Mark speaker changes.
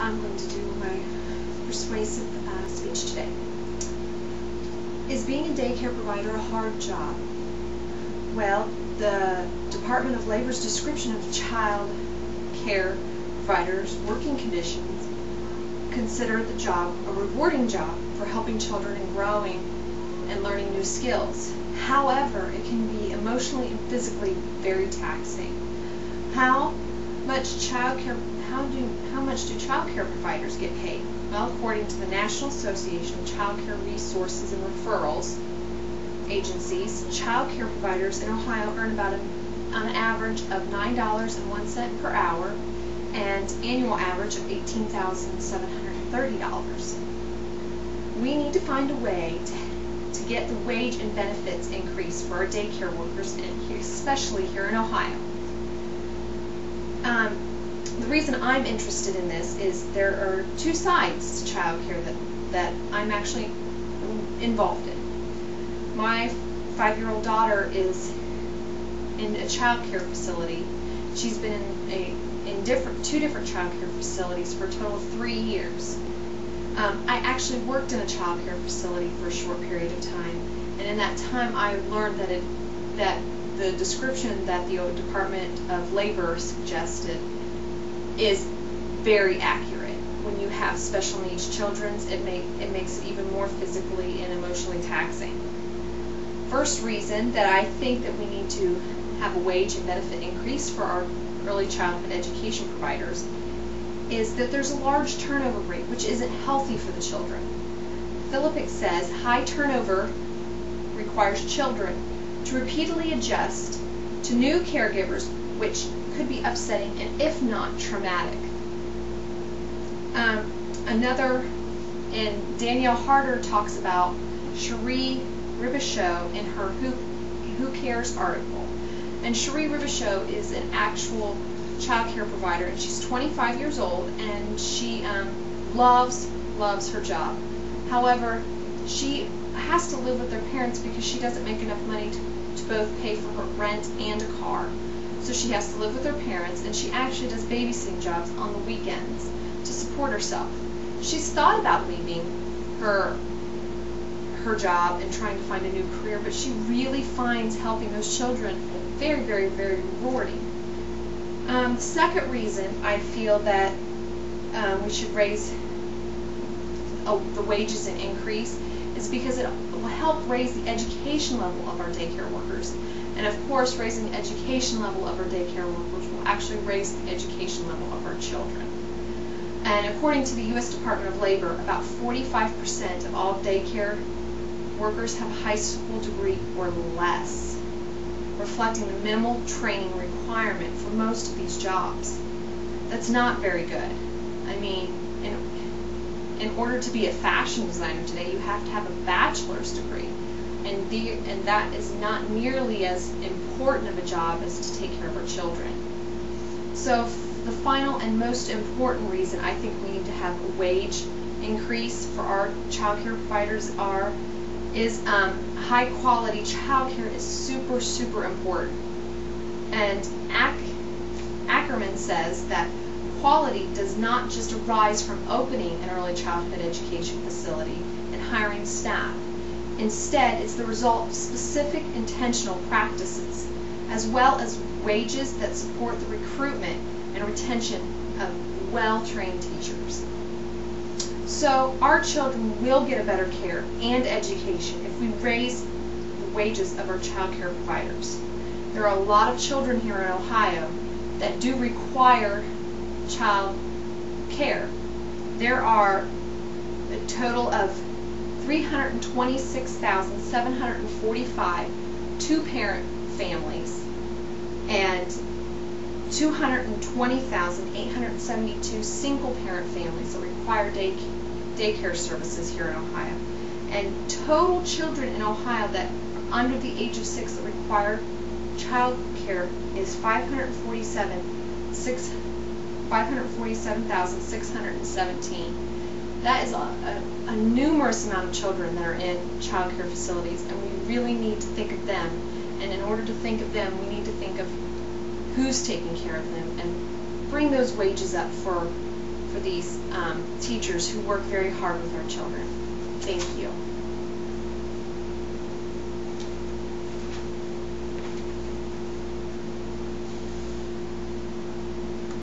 Speaker 1: I'm going to do my persuasive speech today. Is being a daycare provider a hard job? Well, the Department of Labor's description of child care providers' working conditions consider the job a rewarding job for helping children in growing and learning new skills. However, it can be emotionally and physically very taxing. How much do child care providers get paid? Well, according to the National Association of Child Care Resources and Referrals agencies, child care providers in Ohio earn about an average of $9.01 per hour and annual average of $18,730. We need to find a way to get the wage and benefits increase for our daycare workers, and especially here in Ohio. The reason I'm interested in this is there are two sides to child care that I'm actually involved in. My 5-year-old daughter is in a child care facility. She's been in two different child care facilities for a total of 3 years. I actually worked in a child care facility for a short period of time, and in that time I learned that the description that the Department of Labor suggested is very accurate. When you have special needs children, it makes it even more physically and emotionally taxing. First reason that I think that we need to have a wage and benefit increase for our early childhood education providers is that there's a large turnover rate, which isn't healthy for the children. Philippic says high turnover requires children to repeatedly adjust to new caregivers, which could be upsetting and, if not, traumatic. And Danielle Harder talks about Cherie Ribichaud in her Who Cares article. And Cherie Ribichaud is an actual child care provider, and she's 25 years old, and she loves her job. However, she has to live with her parents because she doesn't make enough money to both pay for her rent and a car. So she has to live with her parents, and she actually does babysitting jobs on the weekends to support herself. She's thought about leaving her job and trying to find a new career, but she really finds helping those children very, very, very rewarding. The second reason I feel that we should raise the wages and increase is because it will help raise the education level of our daycare workers. And of course, raising the education level of our daycare workers will actually raise the education level of our children. And according to the U.S. Department of Labor, about 45% of all daycare workers have a high school degree or less, reflecting the minimal training requirement for most of these jobs. That's not very good. I mean, in order to be a fashion designer today, you have to have a bachelor's degree, and that is not nearly as important of a job as to take care of our children. So the final and most important reason I think we need to have a wage increase for our child care providers is high quality child care is super, super important. And Ackerman says that quality does not just arise from opening an early childhood education facility and hiring staff. Instead, it's the result of specific intentional practices, as well as wages that support the recruitment and retention of well-trained teachers. So our children will get a better care and education if we raise the wages of our child care providers. There are a lot of children here in Ohio that do require child care. There are a total of 326,745 two-parent families and 220,872 single-parent families that require daycare services here in Ohio. And total children in Ohio that are under the age of 6 that require child care is 547,617. That is a numerous amount of children that are in child care facilities, and we really need to think of them. And in order to think of them, we need to think of who's taking care of them and bring those wages up for for these teachers who work very hard with our children. Thank you.